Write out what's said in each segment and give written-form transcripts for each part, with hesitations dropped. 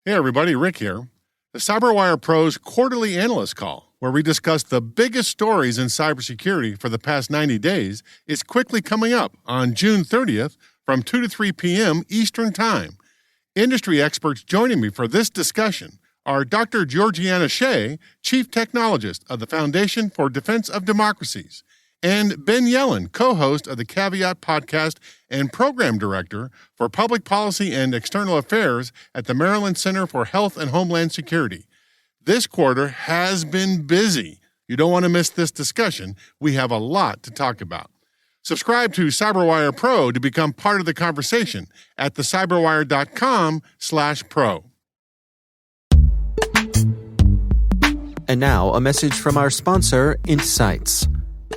Hey everybody, Rick here. The CyberWire Pro's quarterly analyst call, where we discuss the biggest stories in cybersecurity for the past 90 days, is quickly coming up on June 30th from 2 to 3 p.m. Eastern Time. Industry experts joining me for this discussion are Dr. Georgiana Shea, Chief Technologist of the Foundation for Defense of Democracies, and Ben Yellen, co-host of the Caveat podcast and program director for public policy and external affairs at the Maryland Center for Health and Homeland Security. This quarter has been busy. You don't want to miss this discussion. We have a lot to talk about. Subscribe to CyberWire Pro to become part of the conversation at thecyberwire.com/pro. And now, a message from our sponsor, Insights.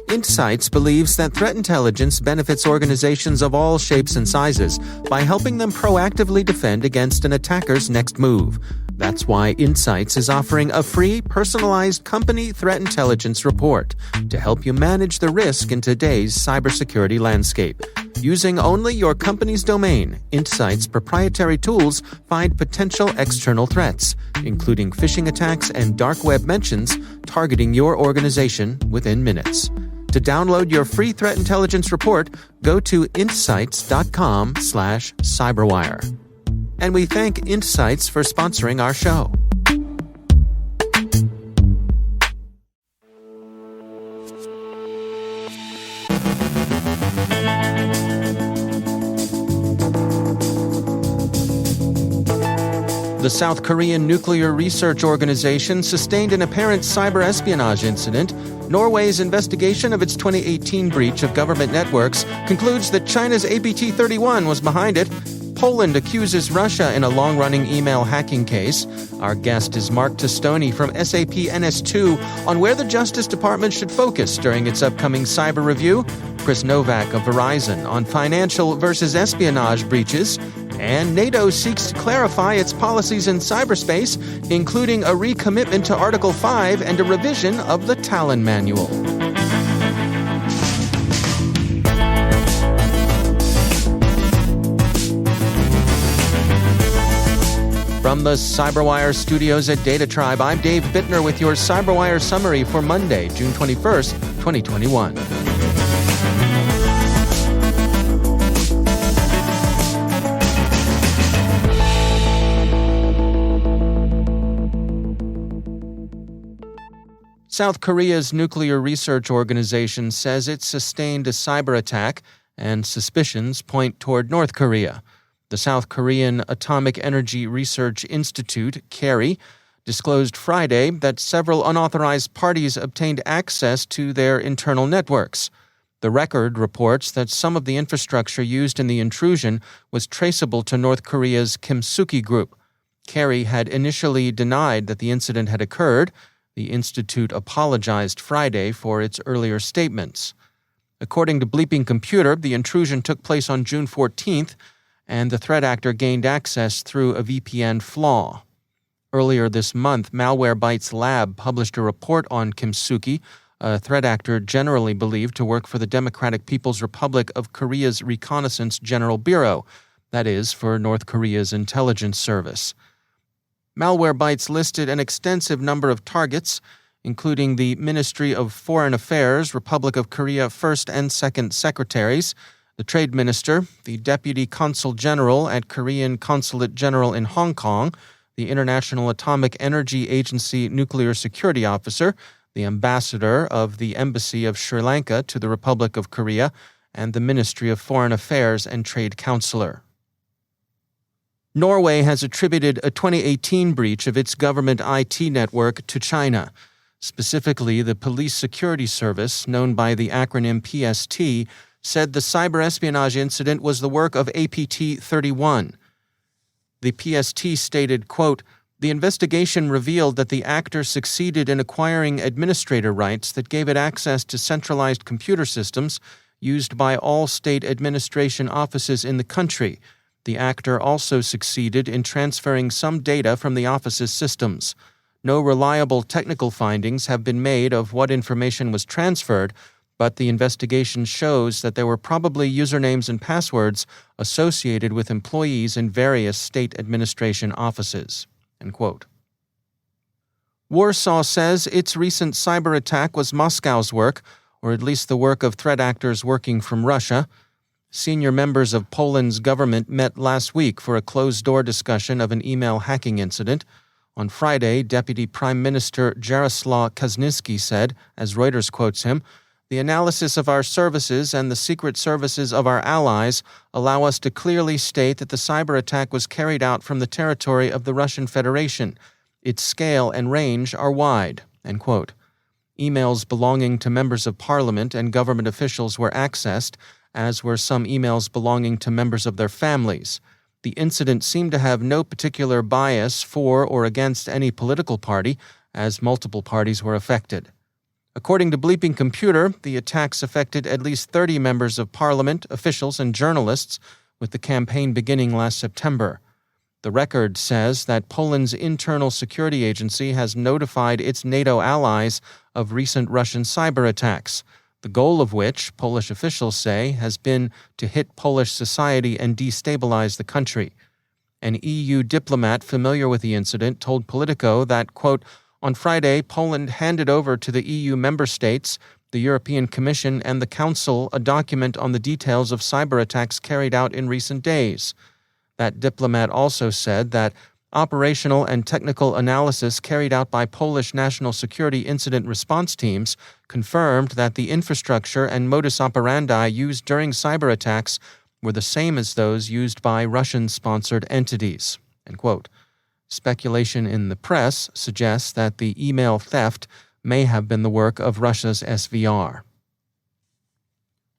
Insights believes that threat intelligence benefits organizations of all shapes and sizes by helping them proactively defend against an attacker's next move. That's why Insights is offering a free, personalized company threat intelligence report to help you manage the risk in today's cybersecurity landscape. Using only your company's domain, Insights' proprietary tools find potential external threats, including phishing attacks and dark web mentions, targeting your organization within minutes. To download your free threat intelligence report, go to insights.com/cyberwire. And we thank Insights for sponsoring our show. The South Korean nuclear research organization sustained an apparent cyberespionage incident. Norway's investigation of its 2018 breach of government networks concludes that China's APT-31 was behind it. Poland accuses Russia in a long-running email hacking case. Our guest is Mark Testoni from SAP NS2 on where the Justice Department should focus during its upcoming cyber review. Chris Novak of Verizon on financial versus espionage breaches. And NATO seeks to clarify its policies in cyberspace, including a recommitment to Article 5 and a revision of the Talon Manual. From the CyberWire studios at Data Tribe, I'm Dave Bittner with your CyberWire summary for Monday, June 21st, 2021. South Korea's nuclear research organization says it sustained a cyber attack, and suspicions point toward North Korea. The South Korean Atomic Energy Research Institute, KERI, disclosed Friday that several unauthorized parties obtained access to their internal networks. The record reports that some of the infrastructure used in the intrusion was traceable to North Korea's Kimsuki Group. KERI had initially denied that the incident had occurred. The institute apologized Friday for its earlier statements. According to Bleeping Computer, the intrusion took place on June 14th, and the threat actor gained access through a VPN flaw. Earlier this month, Malwarebytes Lab published a report on Kimsuki, a threat actor generally believed to work for the Democratic People's Republic of Korea's Reconnaissance General Bureau, that is, for North Korea's intelligence service. Malwarebytes listed an extensive number of targets, including the Ministry of Foreign Affairs, Republic of Korea First and Second Secretaries, the Trade Minister, the Deputy Consul General at Korean Consulate General in Hong Kong, the International Atomic Energy Agency Nuclear Security Officer, the Ambassador of the Embassy of Sri Lanka to the Republic of Korea, and the Ministry of Foreign Affairs and Trade Counselor. Norway has attributed a 2018 breach of its government IT network to China. Specifically, the Police Security Service, known by the acronym PST, said the cyberespionage incident was the work of APT-31. The PST stated, quote, "The investigation revealed that the actor succeeded in acquiring administrator rights that gave it access to centralized computer systems used by all state administration offices in the country. The actor also succeeded in transferring some data from the office's systems. No reliable technical findings have been made of what information was transferred, but the investigation shows that there were probably usernames and passwords associated with employees in various state administration offices." end quote. Warsaw says its recent cyber attack was Moscow's work, or at least the work of threat actors working from Russia. Senior members of Poland's government met last week for a closed-door discussion of an email hacking incident. On Friday, Deputy Prime Minister Jarosław Kaczyński said, as Reuters quotes him, "The analysis of our services and the secret services of our allies allow us to clearly state that the cyber attack was carried out from the territory of the Russian Federation. Its scale and range are wide," end quote. Emails belonging to members of parliament and government officials were accessed, as were some emails belonging to members of their families. The incident seemed to have no particular bias for or against any political party, as multiple parties were affected. According to Bleeping Computer, the attacks affected at least 30 members of parliament, officials, and journalists, with the campaign beginning last September. The record says that Poland's internal security agency has notified its NATO allies of recent Russian cyber attacks, the goal of which, Polish officials say, has been to hit Polish society and destabilize the country. An EU diplomat familiar with the incident told Politico that, quote, "On Friday, Poland handed over to the EU member states, the European Commission, and the Council a document on the details of cyber attacks carried out in recent days." That diplomat also said that operational and technical analysis carried out by Polish national security incident response teams confirmed that the infrastructure and modus operandi used during cyber attacks were the same as those used by Russian-sponsored entities, end quote. Speculation in the press suggests that the email theft may have been the work of Russia's SVR.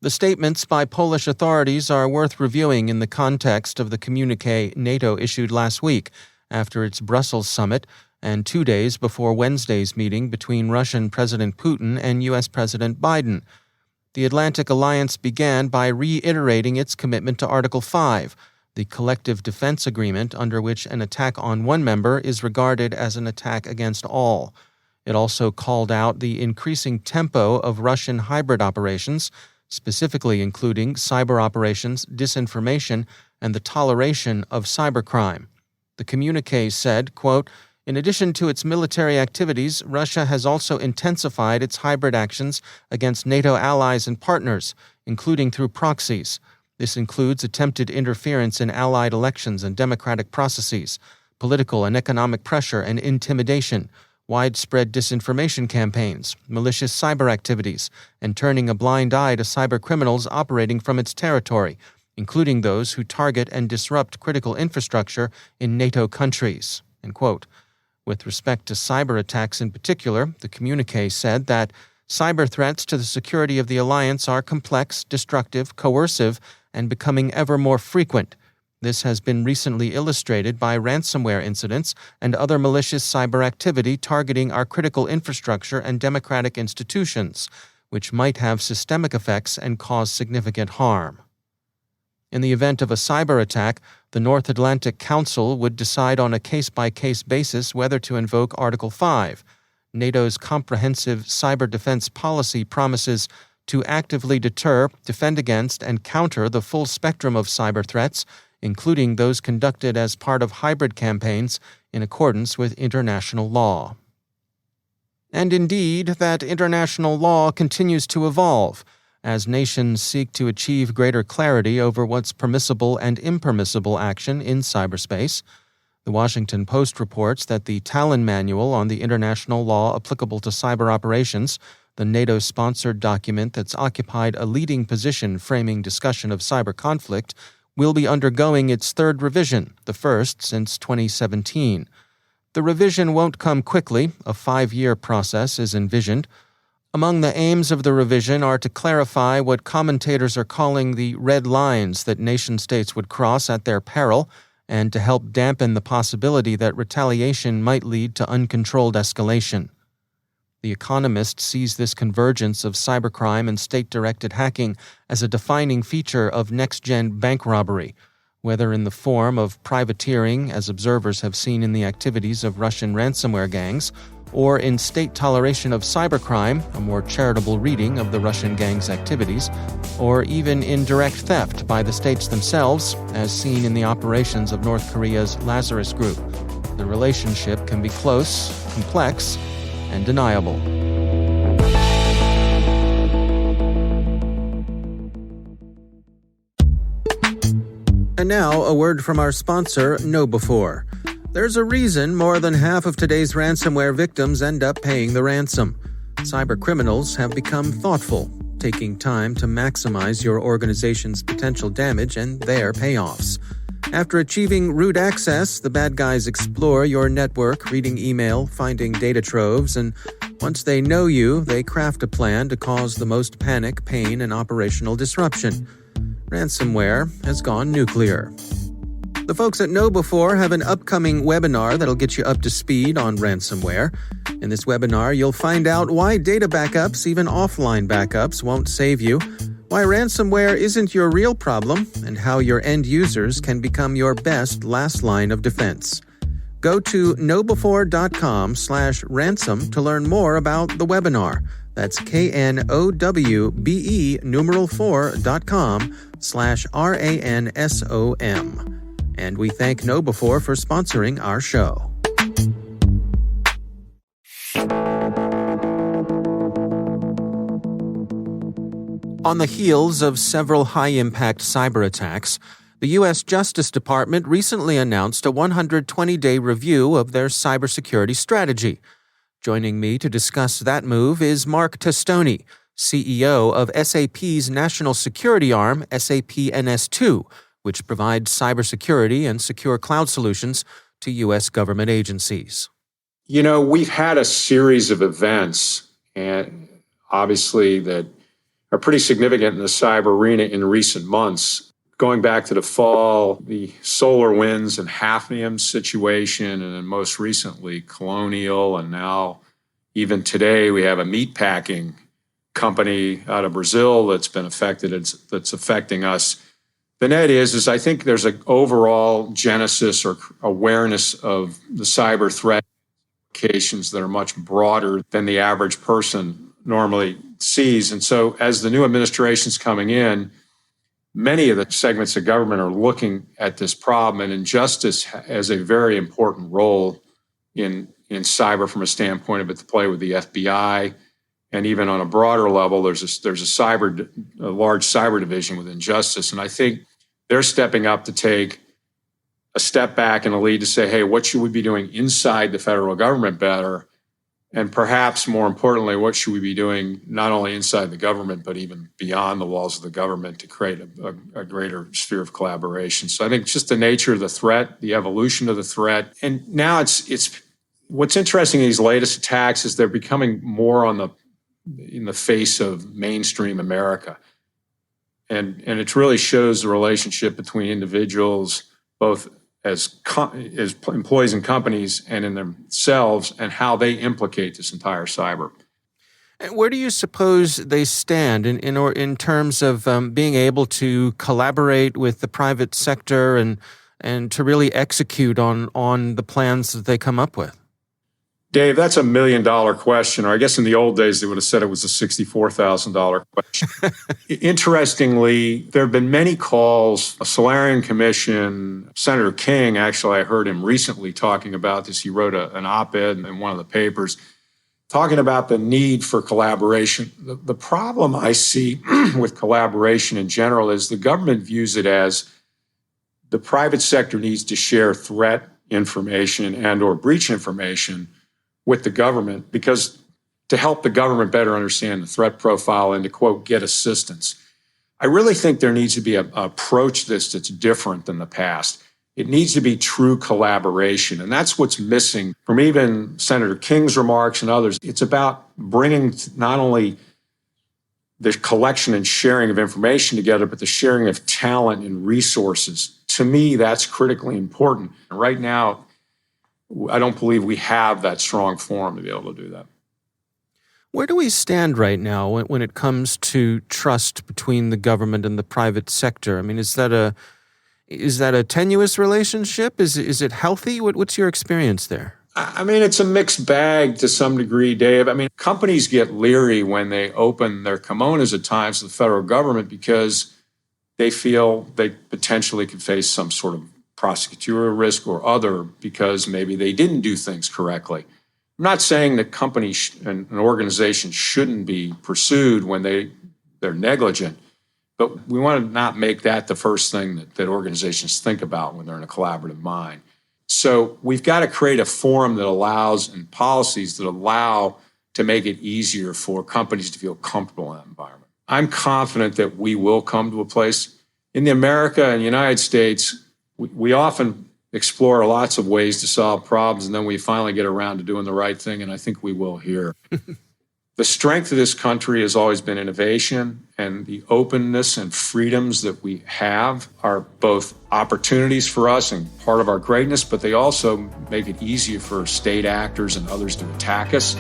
The statements by Polish authorities are worth reviewing in the context of the communiqué NATO issued last week after its Brussels summit and 2 days before Wednesday's meeting between Russian President Putin and U.S. President Biden. The Atlantic Alliance began by reiterating its commitment to Article 5, the collective defense agreement under which an attack on one member is regarded as an attack against all. It also called out the increasing tempo of Russian hybrid operations, specifically including cyber operations, disinformation, and the toleration of cybercrime. The communiqué said, quote, "In addition to its military activities, Russia has also intensified its hybrid actions against NATO allies and partners, including through proxies. This includes attempted interference in allied elections and democratic processes, political and economic pressure and intimidation, widespread disinformation campaigns, malicious cyber activities, and turning a blind eye to cyber criminals operating from its territory, including those who target and disrupt critical infrastructure in NATO countries," end quote. With respect to cyber attacks in particular, the communiqué said that cyber threats to the security of the alliance are complex, destructive, coercive, and becoming ever more frequent. This has been recently illustrated by ransomware incidents and other malicious cyber activity targeting our critical infrastructure and democratic institutions, which might have systemic effects and cause significant harm. In the event of a cyber attack, the North Atlantic Council would decide on a case-by-case basis whether to invoke Article 5. NATO's comprehensive cyber defense policy promises to actively deter, defend against, and counter the full spectrum of cyber threats, including those conducted as part of hybrid campaigns in accordance with international law. And indeed, that international law continues to evolve as nations seek to achieve greater clarity over what's permissible and impermissible action in cyberspace. The Washington Post reports that the Tallinn Manual on the international law applicable to cyber operations, the NATO-sponsored document that's occupied a leading position framing discussion of cyber conflict, will be undergoing its third revision, the first since 2017. The revision won't come quickly. A 5-year process is envisioned. Among the aims of the revision are to clarify what commentators are calling the red lines that nation-states would cross at their peril, and to help dampen the possibility that retaliation might lead to uncontrolled escalation. The Economist sees this convergence of cybercrime and state-directed hacking as a defining feature of next-gen bank robbery, whether in the form of privateering, as observers have seen in the activities of Russian ransomware gangs, or in state toleration of cybercrime, a more charitable reading of the Russian gangs' activities, or even in direct theft by the states themselves, as seen in the operations of North Korea's Lazarus Group. The relationship can be close, complex, and deniable. And now, a word from our sponsor, KnowBe4. There's a reason more than half of today's ransomware victims end up paying the ransom. Cybercriminals have become thoughtful, taking time to maximize your organization's potential damage and their payoffs. After achieving root access, the bad guys explore your network, reading email, finding data troves, and once they know you, they craft a plan to cause the most panic, pain, and operational disruption. Ransomware has gone nuclear. The folks at KnowBe4 have an upcoming webinar that'll get you up to speed on ransomware. In this webinar, you'll find out why data backups, even offline backups, won't save you, why ransomware isn't your real problem, and how your end users can become your best last line of defense. Go to knowbe4.com/ransom to learn more about the webinar. That's knowbe4.com/ransom. And we thank KnowBe4 for sponsoring our show. On the heels of several high-impact cyber attacks, the U.S. Justice Department recently announced a 120-day review of their cybersecurity strategy. Joining me to discuss that move is Mark Testoni, CEO of SAP's national security arm, SAP NS2, which provides cybersecurity and secure cloud solutions to U.S. government agencies. You know, we've had a series of events, and obviously that are pretty significant in the cyber arena in recent months. Going back to the fall, the SolarWinds and Hafnium situation, and then most recently Colonial, and now even today we have a meatpacking company out of Brazil that's been affected, that's affecting us. The net is I think there's an overall genesis or awareness of the cyber threat implications that are much broader than the average person normally sees. And so as the new administration's coming in, many of the segments of government are looking at this problem, and injustice has a very important role in cyber from a standpoint of it to play with the FBI. And even on a broader level, there's a large cyber division within justice. And I think they're stepping up to take a step back and a lead to say, hey, what should we be doing inside the federal government better? And perhaps more importantly, what should we be doing not only inside the government, but even beyond the walls of the government to create a greater sphere of collaboration? So I think just the nature of the threat, the evolution of the threat. And now it's what's interesting in these latest attacks is they're becoming more in the face of mainstream America. And it really shows the relationship between individuals, both as employees and companies and in themselves, and how they implicate this entire cyber. And where do you suppose they stand in terms of being able to collaborate with the private sector and to really execute on the plans that they come up with? Dave, that's $1 million question, or I guess in the old days they would have said it was a $64,000 question. Interestingly, there have been many calls, a Solarian Commission, Senator King, actually I heard him recently talking about this. He wrote an op-ed in one of the papers talking about the need for collaboration. The problem I see with collaboration in general is the government views it as the private sector needs to share threat information and or breach information with the government because to help the government better understand the threat profile and to, quote, get assistance. I really think there needs to be an approach that's different than the past. It needs to be true collaboration, and that's what's missing from even Senator King's remarks and others. It's about bringing not only the collection and sharing of information together, but the sharing of talent and resources. To me, that's critically important. And right now, I don't believe we have that strong forum to be able to do that. Where do we stand right now when it comes to trust between the government and the private sector? I mean, is that a tenuous relationship? Is it healthy? What's your experience there? I mean, it's a mixed bag to some degree, Dave. I mean, companies get leery when they open their kimonos at times to the federal government because they feel they potentially could face some sort of prosecutorial risk or other because maybe they didn't do things correctly. I'm not saying that companies and an organization shouldn't be pursued when they're negligent, but we want to not make that the first thing that organizations think about when they're in a collaborative mind. So we've got to create a forum that allows and policies that allow to make it easier for companies to feel comfortable in that environment. I'm confident that we will come to a place. In the America and United States, we often explore lots of ways to solve problems, and then we finally get around to doing the right thing, and I think we will here. The strength of this country has always been innovation, and the openness and freedoms that we have are both opportunities for us and part of our greatness, but they also make it easier for state actors and others to attack us.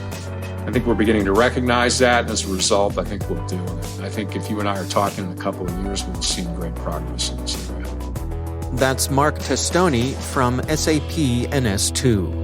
I think we're beginning to recognize that, and as a result, I think we'll deal with it. I think if you and I are talking in a couple of years, we'll see great progress in this area. That's Mark Testoni from SAP NS2.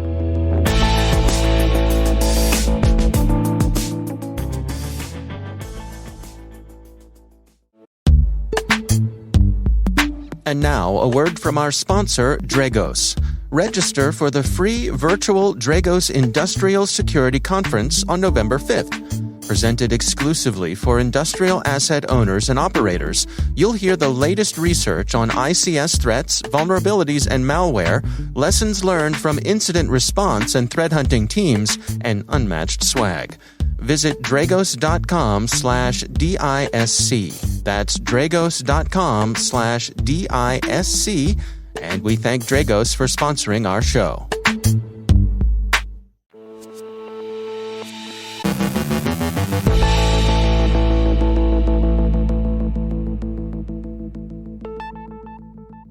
And now, a word from our sponsor, Dragos. Register for the free virtual Dragos Industrial Security Conference on November 5th. Presented exclusively for industrial asset owners and operators, you'll hear the latest research on ICS threats, vulnerabilities, and malware, lessons learned from incident response and threat hunting teams, and unmatched swag. Visit dragos.com/DISC. That's dragos.com/DISC. And we thank Dragos for sponsoring our show.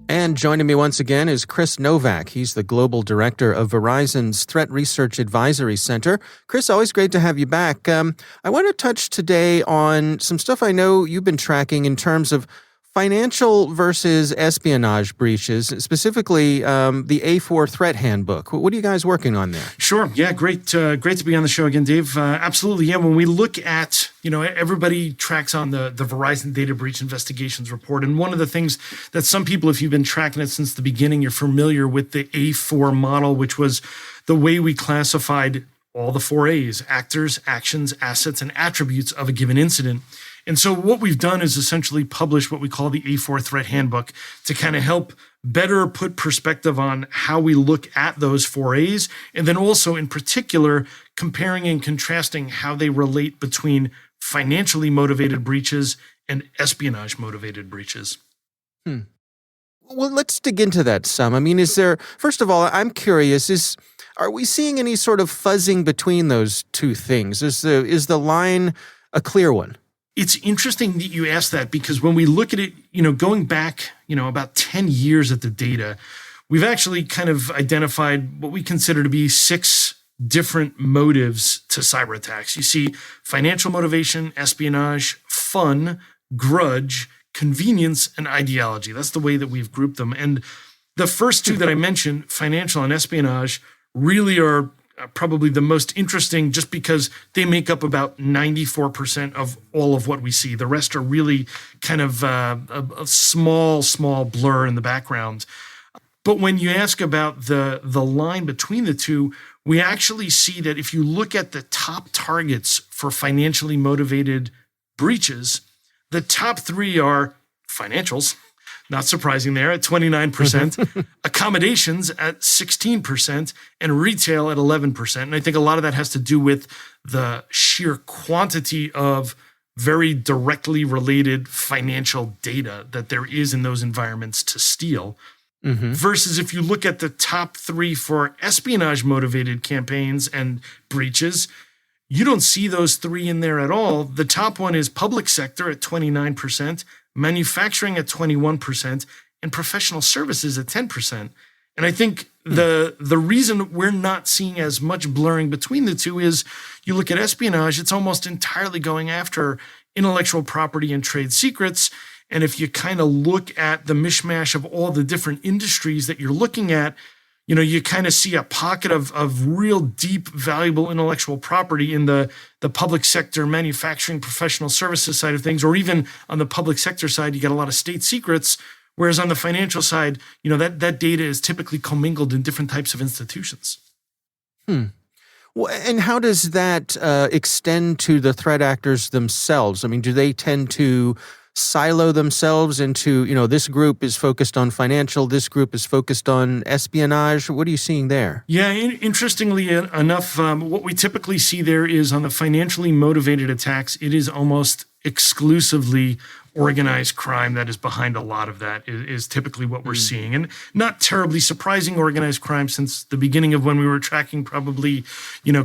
And joining me once again is Chris Novak. He's the Global Director of Verizon's Threat Research Advisory Center. Chris, always great to have you back. I want to touch today on some stuff I know you've been tracking in terms of financial versus espionage breaches, specifically the A4 Threat Handbook. What are you guys working on there? Sure. Yeah, great to be on the show again, Dave. Absolutely. Yeah, when we look at, everybody tracks on the Verizon Data Breach Investigations Report. And one of the things that some people, if you've been tracking it since the beginning, you're familiar with the A4 model, which was the way we classified all the 4 A's: actors, actions, assets, and attributes of a given incident. And so what we've done is essentially publish what we call the A4 Threat Handbook to kind of help better put perspective on how we look at those 4 A's, and then also in particular comparing and contrasting how they relate between financially motivated breaches and espionage motivated breaches. Well, let's dig into that some. I mean, first of all, I'm curious, are we seeing any sort of fuzzing between those two things? Is the line a clear one? It's interesting that you ask that, because when we look at it, going back, about 10 years at the data, we've actually kind of identified what we consider to be 6 different motives to cyber attacks. You see financial motivation, espionage, fun, grudge, convenience, and ideology. That's the way that we've grouped them. And the first 2 that I mentioned, financial and espionage, really are probably the most interesting, just because they make up about 94% of all of what we see. The rest are really kind of a small blur in the background. But when you ask about the line between the two, we actually see that if you look at the top targets for financially motivated breaches, the top 3 are financials, not surprising there, at 29%, accommodations at 16%, and retail at 11%. And I think a lot of that has to do with the sheer quantity of very directly related financial data that there is in those environments to steal. Versus if you look at the top 3 for espionage-motivated campaigns and breaches, you don't see those 3 in there at all. The top one is public sector at 29%, manufacturing at 21%, and professional services at 10%. And I think the reason we're not seeing as much blurring between the two is you look at espionage, it's almost entirely going after intellectual property and trade secrets. And if you kind of look at the mishmash of all the different industries that you're looking at, you kind of see a pocket of real deep, valuable intellectual property in the public sector, manufacturing, professional services side of things, or even on the public sector side, you got a lot of state secrets Whereas on the financial side, that data is typically commingled in different types of institutions. Well, and how does that extend to the threat actors themselves? I mean, do they tend to silo themselves into, this group is focused on financial, this group is focused on espionage? What are you seeing there? Yeah, interestingly enough, what we typically see there is on the financially motivated attacks, it is almost exclusively organized crime that is behind a lot of that is typically what we're seeing. And not terribly surprising organized crime since the beginning of when we were tracking probably,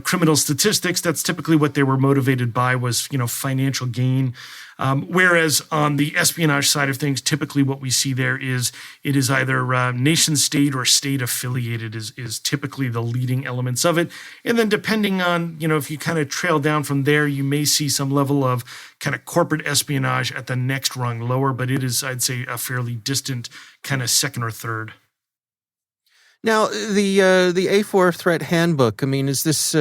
criminal statistics. That's typically what they were motivated by was, financial gain. Whereas on the espionage side of things, typically what we see there is it is either nation state or state affiliated is typically the leading elements of it. And then depending on, if you kind of trail down from there, you may see some level of kind of corporate espionage at the next rung lower, but it is, I'd say, a fairly distant kind of second or third. Now, the A4 Threat Handbook, I mean, is this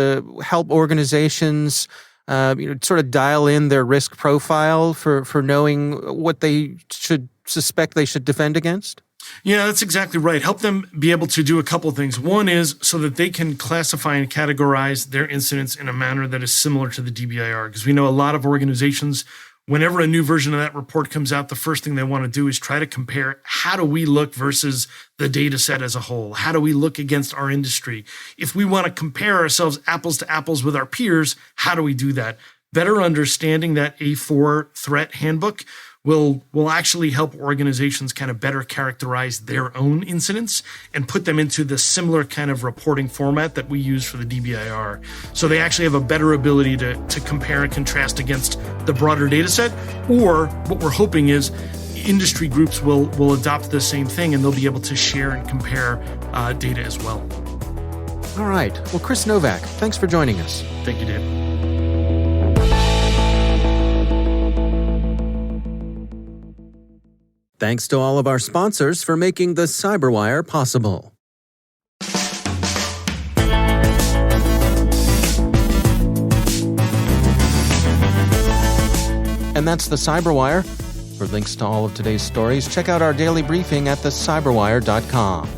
help organizations sort of dial in their risk profile for knowing what they should suspect they should defend against? Yeah, that's exactly right. Help them be able to do a couple of things. One is so that they can classify and categorize their incidents in a manner that is similar to the DBIR. Because we know a lot of organizations, whenever a new version of that report comes out, the first thing they want to do is try to compare how do we look versus the data set as a whole? How do we look against our industry? If we want to compare ourselves apples to apples with our peers, how do we do that? Better understanding that A4 Threat Handbook will actually help organizations kind of better characterize their own incidents and put them into the similar kind of reporting format that we use for the DBIR. So they actually have a better ability to compare and contrast against the broader data set, or what we're hoping is industry groups will adopt the same thing and they'll be able to share and compare data as well. All right. Well, Chris Novak, thanks for joining us. Thank you, Dave. Thanks to all of our sponsors for making the CyberWire possible. And that's the CyberWire. For links to all of today's stories, check out our daily briefing at thecyberwire.com.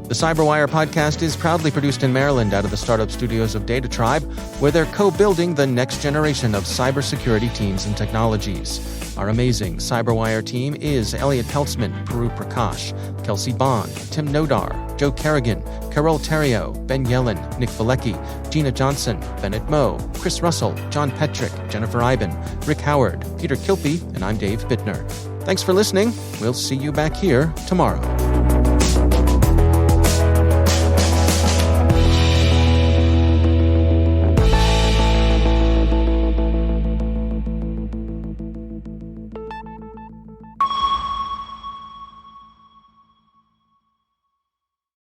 The CyberWire podcast is proudly produced in Maryland out of the startup studios of Data Tribe, where they're co-building the next generation of cybersecurity teams and technologies. Our amazing CyberWire team is Elliot Peltzman, Puru Prakash, Kelsey Bond, Tim Nodar, Joe Kerrigan, Carol Terrio, Ben Yellen, Nick Valecki, Gina Johnson, Bennett Moe, Chris Russell, John Petrick, Jennifer Iben, Rick Howard, Peter Kilpie, and I'm Dave Bittner. Thanks for listening. We'll see you back here tomorrow.